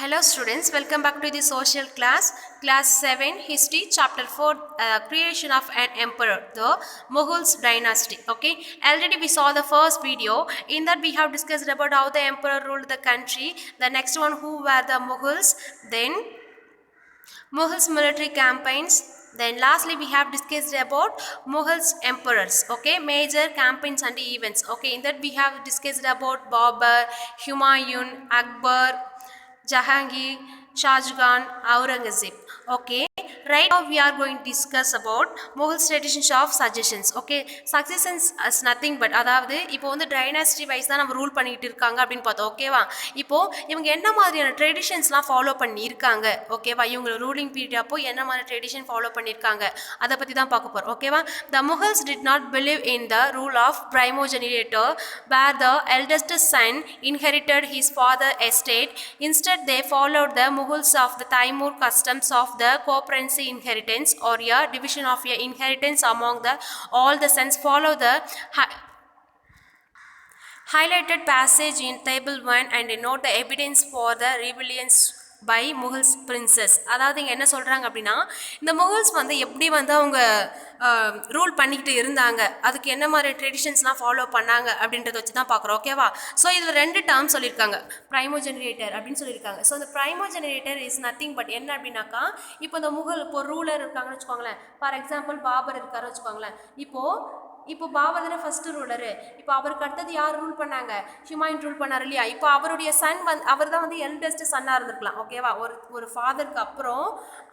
Hello students, welcome back to the social class 7 history chapter 4 creation of an emperor, the Mughals dynasty. Okay, already we saw the first video. In that we have discussed about how the emperor ruled the country. The next one, who were the Mughals, then Mughals military campaigns, then lastly we have discussed about Mughals emperors, okay, major campaigns and events. Okay, in that we have discussed about Babur, Humayun, Akbar, Jahangir, Shah Jahan, Aurangzeb. Okay, right now we are going to discuss about Mughal traditions of suggestions. Okay, successions is nothing but அதாவது இப்போ வந்து dynasty wise தான் நம்ம rule பண்ணிட்டு இருக்காங்க அப்படின்னு பார்த்தோம். ஓகேவா, இப்போ இவங்க என்ன மாதிரியான ட்ரெடிஷன்ஸ்லாம் ஃபாலோ பண்ணியிருக்காங்க, ஓகேவா, இவங்க ரூலிங் பீரியட் அப்போ என்ன மாதிரி ட்ரெடிஷன் ஃபாலோ பண்ணியிருக்காங்க அதை பற்றி தான் பார்க்க போகிறோம். ஓகேவா, the Mughals did not believe in the rule of primogeniture where the eldest son inherited his father estate. Instead, they followed the Mughals of the Taimur customs of the co-parency inheritance, or a division of a inheritance among the all the sons. Follow the highlighted passage in table 1 and note the evidence for the rebellions by Mughals princes. அதாவது இங்கே என்ன சொல்கிறாங்க அப்படின்னா, இந்த Mughals வந்து எப்படி வந்து அவங்க ரூல் பண்ணிக்கிட்டு இருந்தாங்க, அதுக்கு என்ன மாதிரி ட்ரெடிஷன்ஸ்லாம் ஃபாலோ பண்ணாங்க அப்படின்றத வச்சு தான் பார்க்குறோம். ஓகேவா, ஸோ இதில் 2 டேர்ம் சொல்லியிருக்காங்க, ப்ரைமோஜெனரேட்டர் அப்படின்னு சொல்லியிருக்காங்க. ஸோ இந்த ப்ரைமோஜெனரேட்டர் இஸ் நத்திங் பட் என்ன அப்படின்னாக்கா, இப்போ இந்த முகல் இப்போ ரூலர் இருக்காங்கன்னு வச்சுக்கோங்களேன். ஃபார் எக்ஸாம்பிள் பாபர் இருக்காருன்னு வச்சுக்கோங்களேன். இப்போ பாபர் தானே ஃபஸ்ட்டு ரூலரு. இப்போ அவருக்கு அடுத்தது யார் ரூல் பண்ணாங்க, ஹுமாயூன் ரூல் பண்ணார் இல்லையா. இப்போ அவருடைய சன் அவர் தான் வந்து எல்டஸ்ட் சன்னாக இருந்திருக்கலாம். ஓகேவா, ஒரு ஃபாதருக்கு அப்புறம்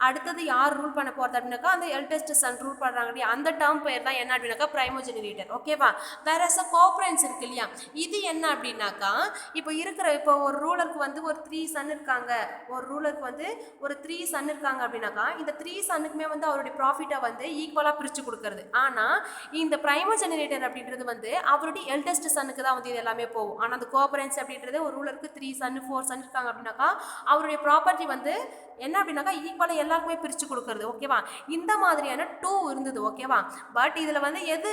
அடுத்தது யார் ரூல் பண்ண போகிறது அப்படின்னாக்கா அந்த எல்டஸ்ட் சன் ரூல் பண்ணுறாங்க இல்லையா, அந்த டேர்ம் பேர் தான் என்ன அப்படின்னாக்கா ப்ரைமோஜெனரேட்டர். ஓகேவா, வேற கோப்ரன்ஸ் இருக்கு இல்லையா, இது என்ன அப்படின்னாக்கா இப்போ ஒரு ரூலருக்கு வந்து ஒரு 3 சன் இருக்காங்க, ஒரு ரூலருக்கு வந்து ஒரு 3 சன் இருக்காங்க அப்படின்னாக்கா இந்த 3 சன்னுக்குமே வந்து அவருடைய ப்ராஃபிட்டை வந்து ஈக்குவலாக பிரித்து கொடுக்கறது. ஆனால் இந்த பிரைமோஜெனரேட்டர் அப்படின்றது வந்து அவருடைய எல்டஸ்ட் சன்னுக்கு தான் வந்து இது எல்லாமே போகும். ஆனால் அந்த கோஆபரன்ஸ் அப்படின்றது ஒரு ரூலருக்கு 3 சன் 4 சன் இருக்காங்க அப்படின்னாக்கா அவருடைய ப்ராப்பர்ட்டி வந்து என்ன அப்படின்னாக்கா ஈக்குவலாக எல்லாருக்குமே பிரித்து கொடுக்கறது. ஓகேவா, இந்த மாதிரியான 2 இருந்தது. ஓகேவா, பட் இதில் வந்து எது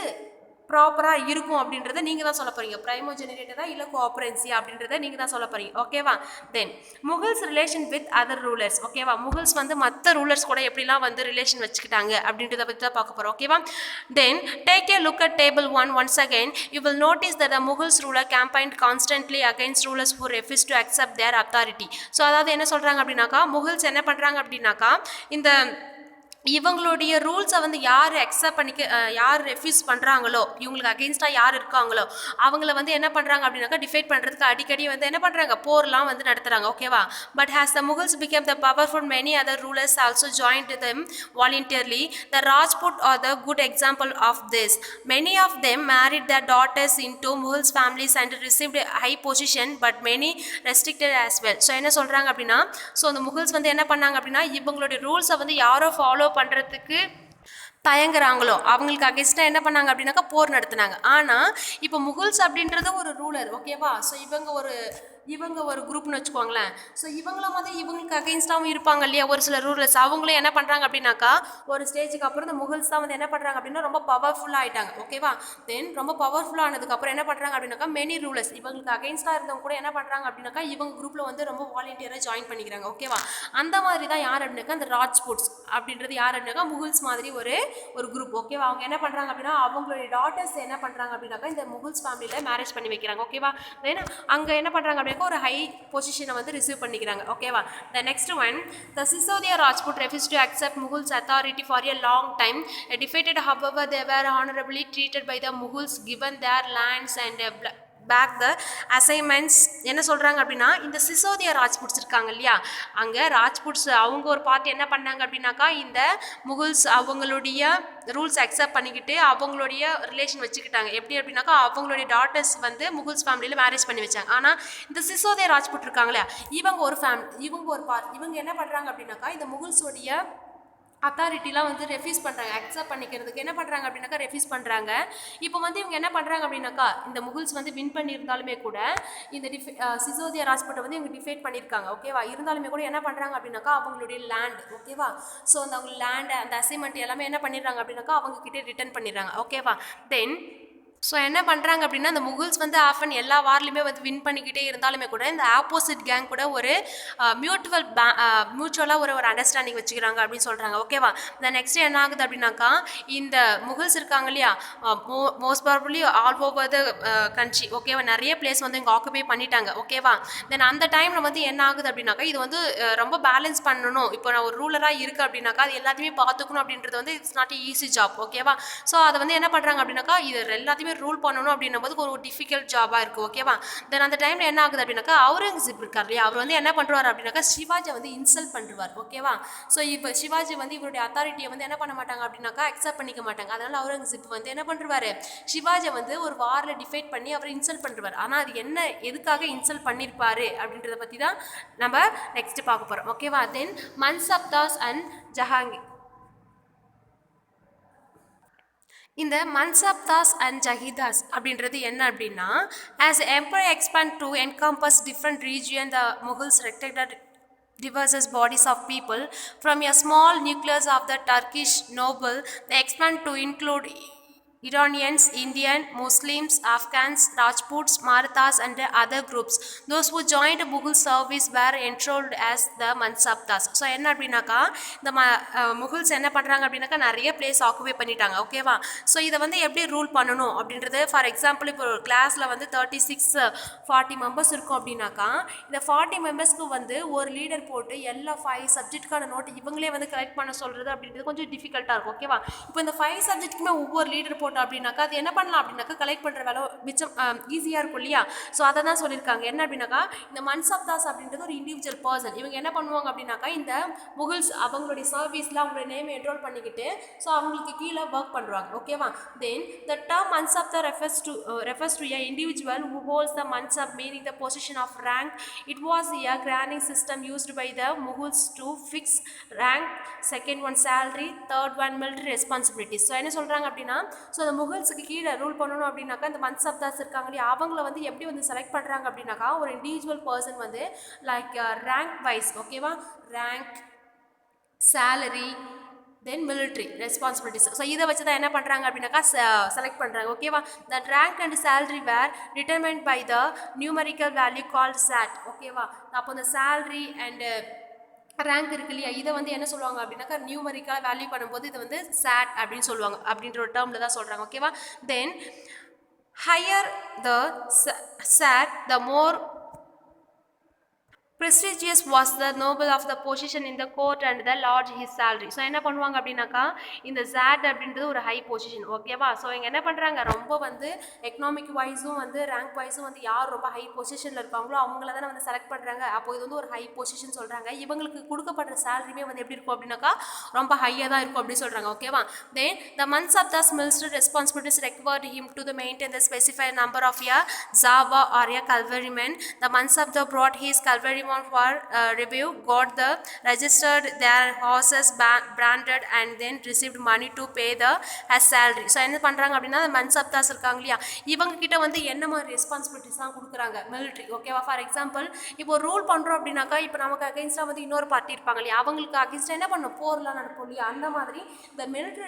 ப்ராப்பராக இருக்கும் அப்படின்றத நீங்கள் தான் சொல்ல போகிறீங்க, பிரைமோஜெனரேட்டரா இல்லை கோஆபரன்சியா அப்படின்றத நீங்கள் தான் சொல்ல போகிறீங்க. ஓகேவா, then Mughals relation with other rulers. ஓகேவா, முகல்ஸ் வந்து மற்ற ரூலர்ஸ் கூட எப்படிலாம் வந்து ரிலேஷன் வச்சுக்கிட்டாங்க அப்படின்றத பற்றி தான் பார்க்க போகிறோம். ஓகேவா, then take a look at table 1 once again. You will notice that the Mughals ruler campaigned constantly against rulers who refused to accept their authority. So அதாவது என்ன சொல்கிறாங்க அப்படின்னாக்கா, முகல்ஸ் என்ன பண்ணுறாங்க அப்படின்னாக்கா இந்த இவங்களுடைய ரூல்ஸை வந்து யார் அக்செப்ட் யார் ரெஃப்யூஸ் பண்ணுறாங்களோ, இவங்களுக்கு அகெயின்ஸ்டாக யார் இருக்காங்களோ அவங்கள வந்து என்ன பண்ணுறாங்க அப்படின்னாக்கா டிஃபைட் பண்ணுறதுக்கு அடிக்கடி வந்து என்ன பண்ணுறாங்க, போர்லாம் வந்து நடத்துகிறாங்க. ஓகேவா, but has the Mughals become the powerful many other rulers also joined them voluntarily. The Rajput are the good example of this. Many of them married the daughters into Mughals families and received high position but many restricted as well. So என்ன சொல்கிறாங்க அப்படின்னா, so அந்த Mughals வந்து என்ன பண்ணாங்க அப்படின்னா இவங்களுடைய ரூல்ஸை வந்து யாரோ ஃபாலோ பண்ணுறதுக்கு தயங்குறாங்களோ அவங்களுக்கு அகென்ஸ்டாக என்ன பண்ணாங்க அப்படின்னாக்கா போர் நடத்துனாங்க. ஆனால் இப்போ முகல்ஸ் அப்படின்றது ஒரு ரூலர். ஓகேவா, ஸோ இவங்க ஒரு குரூப்னு வச்சுக்கோங்களேன். ஸோ இவங்கள மாதிரி இவங்களுக்கு அகெயின்ஸ்டாகவும் இருப்பாங்க இல்லையா ஒரு சில ரூலர்ஸ், அவங்களும் என்ன பண்ணுறாங்க அப்படின்னாக்கா ஒரு ஸ்டேஜுக்கு அப்புறம் இந்த முகல்ஸ் தான் வந்து என்ன பண்ணுறாங்க அப்படின்னா ரொம்ப பவர்ஃபுல்லாக ஆகிட்டாங்க. ஓகேவா, தென் ரொம்ப பவர்ஃபுல்லாக ஆனதுக்கப்புறம் என்ன பண்ணுறாங்க அப்படின்னாக்கா மெனி ரூலர்ஸ் இவங்களுக்கு அகெயின்ஸ்டாக இருந்தவங்க கூட என்ன பண்ணுறாங்க அப்படின்னாக்கா இவங்க குரூப்பில் வந்து ரொம்ப வாலண்டியராக ஜாயின் பண்ணிக்கிறாங்க. ஓகேவா, அந்த மாதிரி தான் யார் அப்படின்னாக்கா இந்த ராஜ்புட்ஸ் அப்படின்றது யார் அப்படின்னாக்கா முகல்ஸ் மாதிரி ஒரு குரூப். ஓகேவா, அவங்க என்ன பண்ணுறாங்க அப்படின்னா அவங்களுடைய டாட்டர்ஸ் என்ன பண்ணுறாங்க அப்படின்னாக்கா இந்த முகல்ஸ் ஃபேமிலியில் மேரேஜ் பண்ணி வைக்கிறாங்க. ஓகேவா, தென் அங்கே என்ன பண்ணுறாங்க ஒரு ஹை பொசிஷனை வந்து ரிசீவ் பண்ணிக்கிறாங்க. ஓகேவா, the next one, the Sisodia Rajput refused to accept Mughals authority for a long time. Defeated, however, they were honorably treated by the Mughals, given their lands and back the assignments. என்ன சொல்கிறாங்க அப்படின்னா இந்த சிசோதியா ராஜ்புட்ஸ் இருக்காங்க இல்லையா, அங்கே ராஜ்புட்ஸ் அவங்க ஒரு party என்ன பண்ணாங்க அப்படின்னாக்கா இந்த முகல்ஸ் அவங்களுடைய ரூல்ஸ் அக்செப்ட் பண்ணிக்கிட்டு அவங்களுடைய ரிலேஷன் வச்சுக்கிட்டாங்க. எப்படி அப்படின்னாக்கா அவங்களுடைய டாட்டர்ஸ் வந்து முகல்ஸ் ஃபேமிலியில் மேரேஜ் பண்ணி வச்சாங்க. ஆனால் இந்த சிசோதியா ராஜ்புட் இருக்காங்க இல்லையா இவங்க ஒரு இவங்க என்ன பண்ணுறாங்க அப்படின்னாக்கா இந்த முகல்ஸோடைய அத்தாரிட்டிலாம் வந்து ரெஃப்யூஸ் பண்ணுறாங்க, அக்செப்ட் பண்ணிக்கிறதுக்கு என்ன பண்ணுறாங்க அப்படின்னாக்கா ரெஃப்யூஸ் பண்ணுறாங்க. இப்போ வந்து இவங்க என்ன பண்ணுறாங்க அப்படின்னாக்கா இந்த முகல்ஸ் வந்து வின் பண்ணியிருந்தாலுமே கூட இந்த சிசோதியா ராஜ்புட்டை வந்து இவங்க டிஃபைட் பண்ணியிருக்காங்க. ஓகேவா, இருந்தாலுமே கூட என்ன பண்ணுறாங்க அப்படின்னாக்கா அவங்களுடைய லேண்ட். ஓகேவா, ஸோ அந்த அவங்க லேண்டு அந்த அசைன்மெண்ட் எல்லாமே என்ன பண்ணிடுறாங்க அப்படின்னாக்கா அவங்க கிட்டே ரிட்டர்ன் பண்ணிடுறாங்க. ஓகேவா, தென் ஸோ என்ன பண்ணுறாங்க அப்படின்னா இந்த முகுல்ஸ் வந்து ஆஃபன் எல்லா வார்லையுமே வந்து வின் பண்ணிக்கிட்டே இருந்தாலுமே கூட இந்த ஆப்போசிட் கேங் கூட ஒரு மியூச்சுவலாக ஒரு அண்டர்ஸ்டாண்டிங் வச்சுக்கிறாங்க அப்படின்னு சொல்கிறாங்க. ஓகேவா? இந்த நெக்ஸ்ட் என்ன ஆகுது அப்படின்னாக்கா இந்த முகல்ஸ் இருக்காங்க இல்லையா, most probably all over the country. ஓகேவா? நிறைய பிளேஸ் வந்து இங்கே ஆக்குபை பண்ணிட்டாங்க. ஓகேவா? தென் அந்த டைமில் வந்து என்ன ஆகுது அப்படின்னாக்கா இது வந்து ரொம்ப பேலன்ஸ் பண்ணணும். இப்போ நான் ஒரு ரூலராக இருக்குது அப்படின்னாக்கா அது எல்லாத்தையுமே பார்த்துக்கணும் அப்படின்றது வந்து இட்ஸ் நாட் ஈஸி ஜாப். ஓகேவா? ஸோ அதை வந்து என்ன பண்ணுறாங்க அப்படின்னாக்கா இது எல்லாத்தையுமே ரூல் பண்ணணும் அப்படின்னும் போது ஒரு டிஃபிகல்ட் ஜாபாக இருக்குது. ஓகேவா? தென் அந்த டைமில் என்ன ஆகுது அப்படின்னாக்கா அவுரங்கசீப் இருக்கார் இல்லையா, அவர் வந்து என்ன பண்ணுவார் அப்படின்னாக்கா சிவாஜி வந்து இன்சல்ட் பண்ணுவார். ஓகேவா? ஸோ இப்போ சிவாஜி வந்து இவருடைய அத்தாரிட்டியை வந்து என்ன பண்ண மாட்டாங்க அப்படின்னாக்கா அக்செப்ட் பண்ணிக்க மாட்டாங்க. அதனால அவுரங்கசீப் வந்து என்ன பண்ணுவார், சிவாஜியை வந்து ஒரு வாரில் டிஃபைட் பண்ணி அவர் இன்சல்ட் பண்ணுவார். ஆனால் அது என்ன எதுக்காக இன்சல்ட் பண்ணியிருப்பாரு அப்படின்றத பற்றி தான் நம்ம நெக்ஸ்ட் பார்க்க போகிறோம். ஓகேவா? தென் மன்சப்தாஸ் அண்ட் ஜஹாங்கீர். இந்த மன்சப்தாஸ் அண்ட் ஜஹிதாஸ் அப்படின்றது என்ன அப்படின்னா, as the empire expand to encompass different region, the Mughals rectected diverse bodies of people from a small nucleus of the Turkish noble. They expand to include Iranians, Indian, Muslims, Afghans, Rajputs, Marathas and other groups. Those who joined Mughal service were enrolled as the Mansabdas. So என்ன அப்படின்னாக்கா இந்த Mughals என்ன பண்ணுறாங்க அப்படின்னாக்கா நிறைய place occupy பண்ணிட்டாங்க. ஓகேவா? So இதை வந்து எப்படி ரூல் பண்ணணும் அப்படின்றது ஃபார் எக்ஸாம்பிள் இப்போ ஒரு கிளாஸில் வந்து 36-40 மெம்பர்ஸ் இருக்கும் அப்படின்னாக்கா இந்த 40 மெம்பர்ஸ்க்கு வந்து ஒரு லீடர் போட்டு எல்லா 5 சப்ஜெக்ட்டுக்கான நோட்டு இவங்களே வந்து கலெக்ட் பண்ண சொல்கிறது அப்படின்றது கொஞ்சம் டிஃபிகல்ட்டாக இருக்கும். ஓகேவா? இப்போ இந்த 5 சப்ஜெக்ட்டுக்குமே ஒவ்வொரு லீடர் போட்டு அப்படின்னாக்கா அது என்ன பண்ணலாம் அப்படின்னாக்கா கலெக்ட் பண்ணுற வேலை மிச்சம் ஈஸியாக இருக்கும் இல்லையா? ஸோ அதை தான் சொல்லியிருக்காங்க. என்ன அப்படின்னாக்கா இந்த மன்சப்தாஸ் அப்படின்றது ஒரு இண்டிவிஜுவல் பர்சன். இவங்க என்ன பண்ணுவாங்க அப்படின்னாக்கா இந்த முகல்ஸ் அவங்களுடைய சர்வீஸில் அவங்களுடைய நேம் என்ரோல் பண்ணிக்கிட்டு ஸோ அவங்களுக்கு கீழே ஒர்க் பண்ணுறாங்க. ஓகேவா? தென் த term மன்சப்தா refers to a individual who holds the mansab, meaning the position of rank. It was a grading system used by the Mughals to fix rank, second one salary, third one military responsibilities. So என்ன சொல்கிறாங்க அப்படின்னா so அந்த முகல்ஸுக்கு கீழே rule பண்ணணும் அப்படின்னாக்கா இந்த மன்சப்தாஸ் இருக்காங்க இல்லையா அவங்கள வந்து எப்படி வந்து செலக்ட் பண்ணுறாங்க அப்படின்னாக்கா ஒரு இண்டிவிஜுவல் பர்சன் வந்து லைக் ரேங்க் வைஸ். ஓகேவா? Rank, salary, then military responsibilities. So இதை வச்சு தான் என்ன பண்ணுறாங்க அப்படின்னாக்கா செலக்ட் பண்ணுறாங்க. ஓகேவா? That rank and salary were determined by the numerical value called zat. ஓகேவா? அப்போ இந்த சேலரி அண்டு ரேங்க் இருக்கு இல்லையா இதை வந்து என்ன சொல்லுவாங்க அப்படின்னாக்கா நியூமரிக்கலாக வேல்யூ பண்ணும்போது இதை வந்து சாட் அப்படின்னு சொல்லுவாங்க. அப்படின்ற ஒரு டேர்மில் தான் சொல்கிறாங்க. ஓகேவா? தென் higher the chat the more prestigious was the noble of the position in the court and the large his salary. So என்ன பண்ணுவாங்க அப்படின்னாக்கா இந்த ஜாட் அப்படின்றது ஒரு ஹை பொசிஷன். ஓகேவா? ஸோ இங்கே என்ன பண்ணுறாங்க ரொம்ப வந்து எக்கனாமிக் வைஸும் வந்து ரேங்க் வைஸும் வந்து யார் ரொம்ப ஹை பொசிஷனில் இருக்காங்களோ அவங்கள தானே வந்து செலக்ட் பண்ணுறாங்க. அப்போ இது வந்து ஒரு ஹை பொசிஷன் சொல்கிறாங்க. இவங்களுக்கு கொடுக்கப்படுற சேலரியுமே வந்து எப்படி இருக்கும் அப்படின்னாக்கா ரொம்ப ஹையாக தான் இருக்கும் அப்படின்னு சொல்கிறாங்க. ஓகேவா? தென் த மன்சப்தாஸ் military responsibilities required him to maintain the specified number of a Zaba or a cavalryman. The Mansabdar brought his cavalryman for review, got the registered their horses branded and then received money to pay the as salary. So என்ன பண்ணுறாங்க அப்படின்னா மன்சப்தாஸ் இருக்காங்க இல்லையா இவங்க கிட்ட வந்து என்ன மாதிரி ரெஸ்பான்சிபிலிட்டிஸ் தான் கொடுக்குறாங்க மிலிட்ரி. ஓகேவா? ஃபார் எக்ஸாம்பிள் இப்போ ரூல் பண்ணுறோம் அப்படின்னாக்கா இப்போ நமக்கு அகேன்ஸ்டாக வந்து இன்னொரு பார்ட்டி இருப்பாங்க இல்லையா அவங்களுக்கு அகேன்ஸ்டாக என்ன பண்ணணும் போர்லாம் நடக்கும் இல்லையா அந்த மாதிரி இந்த மிலிட்ரி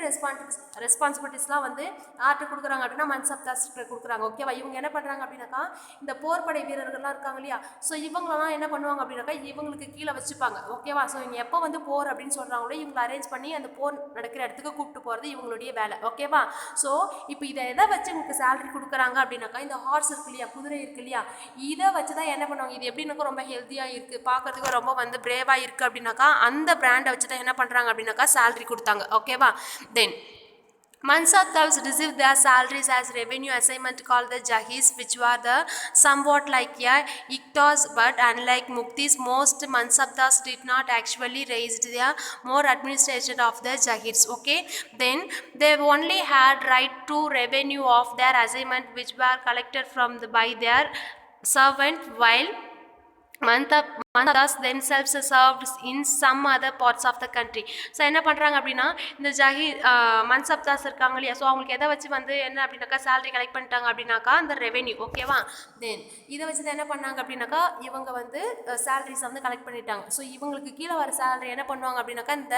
ரெஸ்பான்சிபிலிட்டிஸ்லாம் வந்து யார்கிட்ட கொடுக்குறாங்க அப்படின்னா மன்சப்தாஸ் கொடுக்குறாங்க. ஓகேவா? இவங்க என்ன பண்ணுறாங்க அப்படின்னாக்கா இந்த போர்படை வீரர்கள்லாம் இருக்காங்க இல்லையா ஸோ இவங்களெல்லாம் என்ன பண்ணுவாங்க அப்படின்னாக்கா இவங்களுக்கு கீழே வச்சுப்பாங்க. ஓகேவா? ஸோ இவங்க எப்போ வந்து போர் அப்படின்னு சொல்கிறாங்களோ இவங்க அரேஞ்ச் பண்ணி அந்த போர் நடக்கிற இடத்துக்கு கூப்பிட்டு போகிறது இவங்களுடைய வேலை. ஓகேவா? ஸோ இப்போ இதை எதை வச்சு உங்களுக்கு சேலரி கொடுக்குறாங்க அப்படின்னாக்கா இந்த ஹார்ஸ் இருக்கு இல்லையா குதிரை இருக்கு இல்லையா இதை வச்சு தான் என்ன பண்ணுவாங்க இது எப்படின்னாக்கா ரொம்ப ஹெல்த்தியாக இருக்குது பார்க்கறதுக்கு ரொம்ப வந்து பிரேவாக இருக்குது அப்படின்னாக்கா அந்த பிராண்டை வச்சு தான் என்ன பண்ணுறாங்க அப்படின்னாக்கா சேலரி கொடுத்தாங்க. ஓகேவா? தென் Mansabdars received their salaries as revenue assignment called the Jahis, which were the somewhat like a iktas, but unlike Muktis, most Mansabdars did not actually raise the more administration of the Jahirs. Okay, then they only had right to revenue of their assignment, which were collected from by their servant, while thus themselves served in some other parts of the country. So என்ன பண்ணுறாங்க அப்படின்னா இந்த மன்சப்தாஸ் இருக்காங்க இல்லையா, so அவங்களுக்கு எதை வச்சு வந்து என்ன அப்படின்னாக்கா சேலரி கலெக்ட் பண்ணிட்டாங்க அப்படின்னாக்கா அந்த ரெவென்யூ. ஓகேவா, தென் இதை வச்சு தான் என்ன பண்ணாங்க அப்படின்னாக்கா இவங்க வந்து சேலரிஸ் வந்து கலெக்ட் பண்ணிட்டாங்க. ஸோ இவங்களுக்கு கீழே வர சேலரி என்ன பண்ணுவாங்க அப்படின்னாக்கா இந்த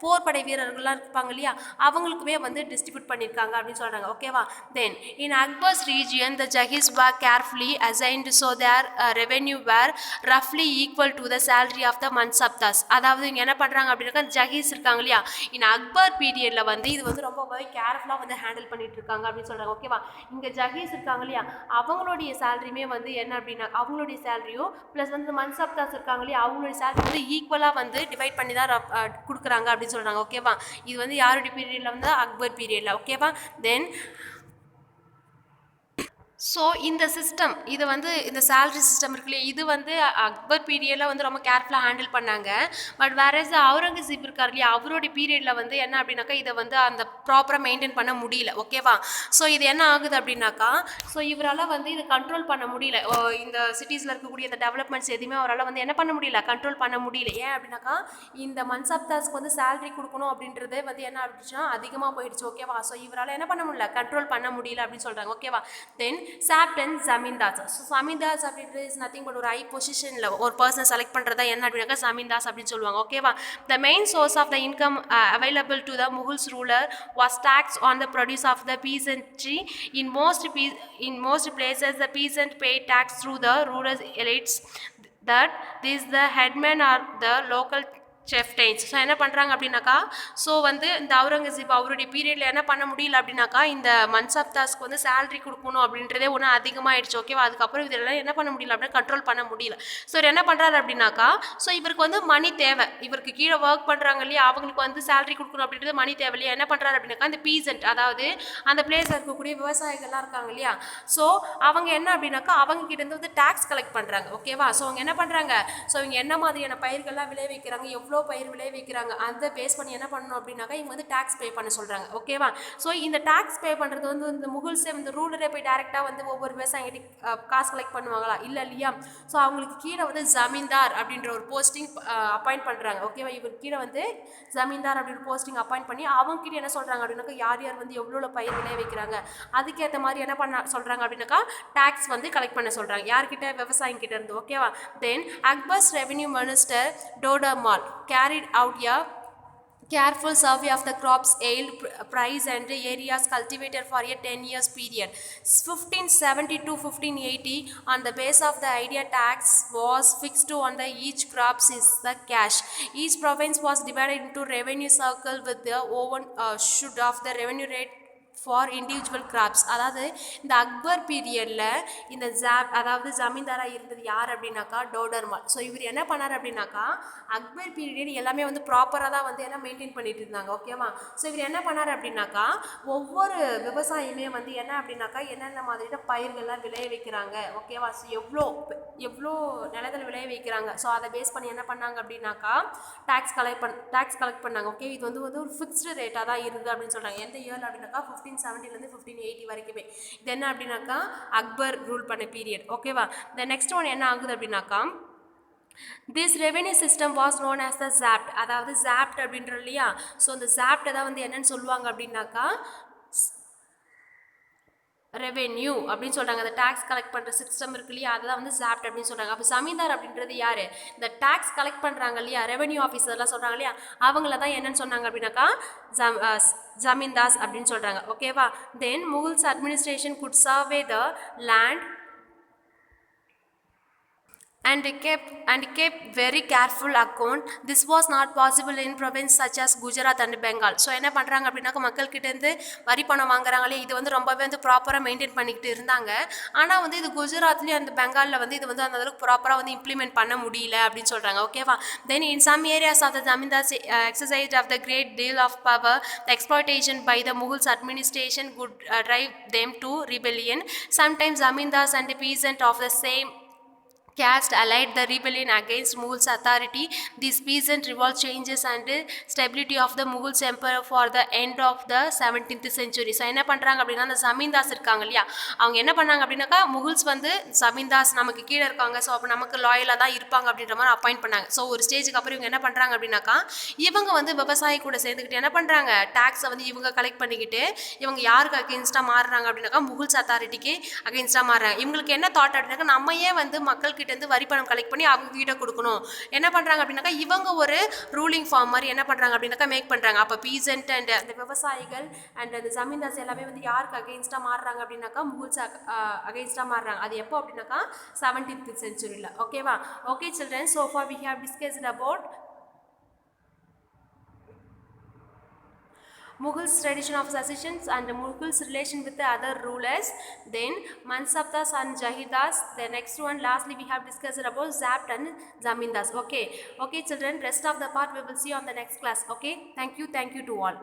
போர்படை வீரர்கள்லாம் இருப்பாங்க இல்லையா, அவங்களுக்குமே வந்து டிஸ்ட்ரிபியூட் பண்ணியிருக்காங்க அப்படின்னு சொல்கிறாங்க. ஓகேவா, then in Akbar's region the ஜஹீஸ் were carefully assigned so their revenue were roughly equal to the salary of the mansabdars. அதாவது இங்கே என்ன பண்ணுறாங்க அப்படின்னாக்கா ஜஹீஸ் இருக்காங்க இல்லையா, இன் அக்பர் பீரியடில் வந்து இது வந்து ரொம்பவே கேர்ஃபுல்லாக வந்து ஹேண்டில் பண்ணிட்டு இருக்காங்க அப்படின்னு சொல்கிறாங்க. ஓகேவா, இங்கே ஜஹீஸ் இருக்காங்க இல்லையா, அவங்களுடைய சேலரியுமே வந்து என்ன அப்படின்னா அவங்களுடைய சேலரியும் ப்ளஸ் வந்து மன்சப்தாஸ் இருக்காங்க இல்லையா, அவங்களுடைய சேலரி வந்து ஈக்குவலாக வந்து டிவைட் பண்ணி தான் கொடுக்குறாங்க அப்படின்னு சொல்கிறாங்க. ஓகேவா, இது வந்து யாருடைய பீரியடில் வந்து அக்பர் பீரியடில். ஓகேவா, தென் ஸோ இந்த சிஸ்டம் இது வந்து இந்த சேலரி சிஸ்டம் இருக்கு இல்லையா, இது வந்து அக்பர் பீரியடில் வந்து ரொம்ப கேர்ஃபுல்லாக ஹேண்டில் பண்ணாங்க. பட் வேற அவுரங்கசீப் இருக்கார் இல்லையா, அவருடைய பீரியடில் வந்து என்ன அப்படின்னாக்கா இதை வந்து அந்த ப்ராப்பராக மெயின்டைன் பண்ண முடியல. ஓகேவா, ஸோ இது என்ன ஆகுது அப்படின்னாக்கா ஸோ இவரால் வந்து இதை கண்ட்ரோல் பண்ண முடியல. இந்த சிட்டிஸில் இருக்கக்கூடிய இந்த டெவலப்மெண்ட்ஸ் எதுவுமே அவரால் வந்து என்ன பண்ண முடியல, கண்ட்ரோல் பண்ண முடியல. ஏன் அப்படின்னாக்கா இந்த மன்சப்தாஸ்க்கு வந்து சேலரி கொடுக்கணும் அப்படின்றதே வந்து என்ன அப்படின்னா அதிகமாக போயிடுச்சு. ஓகேவா, ஸோ இவரால் என்ன பண்ண முடியல, கண்ட்ரோல் பண்ண முடியல அப்படின்னு சொல்கிறாங்க. ஓகேவா, தென் சாப்ட் அண்ட் ஜமீன்தாஸ். ஸோ ஜமீன்தாஸ் அப்படின்றது இஸ் நத்திங் பட் ஒரு ஹை பொசிஷனில் ஒரு பர்சனை செலக்ட் பண்ணுறதா என்ன அப்படின்னாக்கா ஜமீன்தாஸ் அப்படின்னு சொல்லுவாங்க. ஓகேவா, the main source of the income available to the Mughals ruler was tax on the produce of the peasantry. In most places the peasant paid tax through the rural elites, that these the headmen or the local chieftains. So என்ன பண்ணுறாங்க அப்படின்னாக்கா so வந்து இந்த அவுரங்கசீப் அவருடைய பீரியடில் என்ன பண்ண முடியல அப்படின்னாக்கா இந்த மன்சப்தாஸ்க்கு வந்து சேலரி கொடுக்கணும் அப்படின்றதே ஒன்று அதிகமாகிடுச்சு. ஓகேவா, அதுக்கப்புறம் இதெல்லாம் என்ன பண்ண முடியல அப்படின்னா கண்ட்ரோல் பண்ண முடியல. ஸோ இவர் என்ன பண்ணுறாரு அப்படின்னாக்கா ஸோ இவருக்கு வந்து மணி தேவை, இவருக்கு கீழே ஒர்க் பண்ணுறாங்க இல்லையா அவங்களுக்கு வந்து சேலரி கொடுக்கணும் அப்படின்றது மணி தேவை இல்லையா, என்ன பண்ணுறாரு அப்படின்னாக்கா இந்த பீசன்ட் அதாவது அந்த பிளேஸில் இருக்கக்கூடிய விவசாயிகள்லாம் இருக்காங்க இல்லையா, ஸோ அவங்க என்ன அப்படின்னாக்கா அவங்க கிட்டேருந்து வந்து டேக்ஸ் கலெக்ட் பண்ணுறாங்க. ஓகேவா, ஸோ அவங்க என்ன பண்ணுறாங்க, ஸோ இவங்க என்ன மாதிரியான பயிர்கள்லாம் விளைவிக்கிறாங்க, எவ்வளோ பயிர் விளைவிக்கிறாங்க, அதை பேஸ் பண்ணி என்ன பண்ணணும் அப்படின்னாக்கா இவங்க வந்து டேக்ஸ் பே பண்ண சொல்கிறாங்க. ஓகேவா, ஸோ இந்த டேக்ஸ் பே பண்ணுறது வந்து இந்த முகுல்ஸே வந்து ரூலரே போய் டேரெக்டாக வந்து ஒவ்வொரு விவசாயிகிட்ட காசு கலெக்ட் பண்ணுவாங்களா, இல்லை இல்லையா, ஸோ அவங்களுக்கு கீழே வந்து ஜமீன்தார் அப்படின்ற ஒரு போஸ்டிங் அப்பாயிண்ட் பண்ணுறாங்க. ஓகேவா, இவர் கீழே வந்து ஜமீன்தார் அப்படின்ற போஸ்டிங் அப்பாயிண்ட் பண்ணி அவங்க கிட்ட என்ன சொல்கிறாங்க அப்படின்னாக்கா யார் யார் வந்து எவ்வளோ பயிர் விளைவிக்கிறாங்க அதுக்கேற்ற மாதிரி என்ன பண்ண சொல்கிறாங்க அப்படின்னாக்கா டேக்ஸ் வந்து கலெக்ட் பண்ண சொல்கிறாங்க. யார்கிட்ட, விவசாயிகிட்ட இருந்து. ஓகேவா, then Akbar's revenue minister Todarmal carried out a careful survey of the crops, yield, price and areas cultivated for a 10 years period. 1570 to 1580 on the base of the idea tax was fixed on the each crops is the cash. Each province was divided into revenue circle with the own should of the revenue rate for individual crops. அதாவது இந்த அக்பர் பீரியடில் இந்த அதாவது ஜமீன்தாராக இருந்தது யார் அப்படின்னாக்கா Todarmal. So இவர் என்ன பண்ணார் அப்படின்னாக்கா அக்பர் பீரியட் எல்லாமே வந்து ப்ராப்பராக தான் வந்து எல்லாம் மெயின்டைன் பண்ணிட்டு இருந்தாங்க. ஓகேவா, ஸோ இவர் என்ன பண்ணார் அப்படின்னாக்கா ஒவ்வொரு விவசாயியுமே வந்து என்ன அப்படின்னாக்கா என்னென்ன மாதிரியான பயிர்கள்லாம் விளைய வைக்கிறாங்க. ஓகேவா, ஸோ எவ்வளோ நிலத்தில் விளைய வைக்கிறாங்க, ஸோ அதை பேஸ் பண்ணி என்ன பண்ணாங்க அப்படின்னாக்கா டேக்ஸ் கலெக்ட் பண்ணாங்க. ஓகே, இது வந்து ஒரு ஃபிக்ஸ்டு ரேட்டாக தான் இருக்குது அப்படின்னு சொல்கிறாங்க. எந்த இயர் அப்படின்னாக்கா 1570 1580 வரைக்குமே. இது என்ன அப்படின்னாக்கா அக்பர் ரூல் பண்ண பீரியட். ஓகேவா, இந்த நெக்ஸ்ட் ஒன் என்ன ஆகுது அப்படின்னாக்கா this revenue system was known as the zabt. அதாவது ஜாப்ட் அப்படின்ற இல்லையா, ஸோ இந்த ஜாப்டை தான் வந்து என்னன்னு சொல்லுவாங்க அப்படின்னாக்கா ரெவென்யூ அப்படின்னு சொல்கிறாங்க. அந்த டேக்ஸ் கலெக்ட் பண்ணுற சிஸ்டம் இருக்கு இல்லையா, அதெல்லாம் வந்து ஜாப்ட் அப்படின்னு சொல்கிறாங்க. அப்போ ஜமீன்தார் அப்படின்றது யார், இந்த டேக்ஸ் கலெக்ட் பண்ணுறாங்க இல்லையா, ரெவென்யூ ஆஃபீஸர்லாம் சொல்கிறாங்க இல்லையா, அவங்கள தான் என்னன்னு சொன்னாங்க அப்படின்னாக்கா ஜமீன்தாஸ் அப்படின்னு சொல்கிறாங்க. ஓகேவா, then Mughals administration good survey the land and kept very careful account. This was not possible in province such as Gujarat and Bengal. So என்ன பண்ணுறாங்க அப்படின்னாக்கா மக்கள்கிட்டேருந்து வரி பணம் வாங்குறாங்களே, இது வந்து ரொம்பவே வந்து ப்ராப்பராக மெயின்டைன் பண்ணிக்கிட்டு இருந்தாங்க. ஆனால் வந்து இது குஜராத்லேயும் அந்த பெங்காலில் வந்து இது வந்து அந்த அளவுக்கு ப்ராப்பராக வந்து இம்ப்ளிமெண்ட் பண்ண முடியல அப்படின்னு சொல்கிறாங்க. ஓகேவா, then in some areas of the zamindars exercise of the great deal of power, the exploitation by the Mughals administration could drive them to rebellion. Sometimes zamindars and peasant of the same caste allied the rebellion against Mughals authority. This peasant revolt changes and stability of the Mughals empire for the end of the 17th century. So என்ன பண்ணுறாங்க அப்படின்னா அந்த ஜமீன்தாஸ் இருக்காங்க இல்லையா, அவங்க என்ன பண்ணாங்க அப்படின்னாக்கா முகுல்ஸ் வந்து ஜமீன்தாஸ் நமக்கு கீழே இருக்காங்க, ஸோ அப்போ நமக்கு லாயலாக தான் இருப்பாங்க அப்படின்ற மாதிரி அப்பாயிண்ட் பண்ணாங்க. ஸோ ஒரு ஸ்டேஜுக்கு அப்புறம் இவங்க என்ன பண்ணுறாங்க அப்படின்னாக்கா இவங்க வந்து விவசாயி கூட சேர்ந்துக்கிட்டு என்ன பண்ணுறாங்க, டேக்ஸை வந்து இவங்க கலெக்ட் பண்ணிக்கிட்டு இவங்க யாருக்கு அகேன்ஸ்டாக மாறுறாங்க அப்படின்னாக்கா முகுல்ஸ் அத்தாரிட்டிக்கு அகேன்ஸ்டாக மாறுறாங்க. இவங்களுக்கு என்ன தாட் அப்படின்னாக்கா நம்ம ஏன் வந்து மக்கள் கிட்டேருந்து வரி பணம் கலெக்ட் பண்ணி அவங்க கிட்ட கொடுக்கணும், என்ன பண்ணுறாங்க அப்படின்னாக்கா இவங்க ஒரு ரூலிங் ஃபார்ம் மாதிரி என்ன பண்ணுறாங்க அப்படின்னாக்கா மேக் பண்ணுறாங்க. அப்போ பீசன்ட் அண்ட் அந்த விவசாயிகள் அண்ட் அந்த ஜமீன்தாஸ் எல்லாமே வந்து யாருக்கு அகெயின்ஸ்டாக மாறுறாங்க அப்படின்னாக்கா முகுல்ஸ் அகெயின்ஸ்டாக மாறுறாங்க. அது எப்போ அப்படின்னாக்கா 17th centuryல. ஓகேவா? Okay children, so far we have discussed about Mughals tradition of successions and Mughals relation with the other rulers, then Mansabdas and Jahidas. The next one, lastly, we have discussed about Zapt and Zamindas. Okay, okay, children. Rest of the part we will see on the next class. Okay, thank you to all.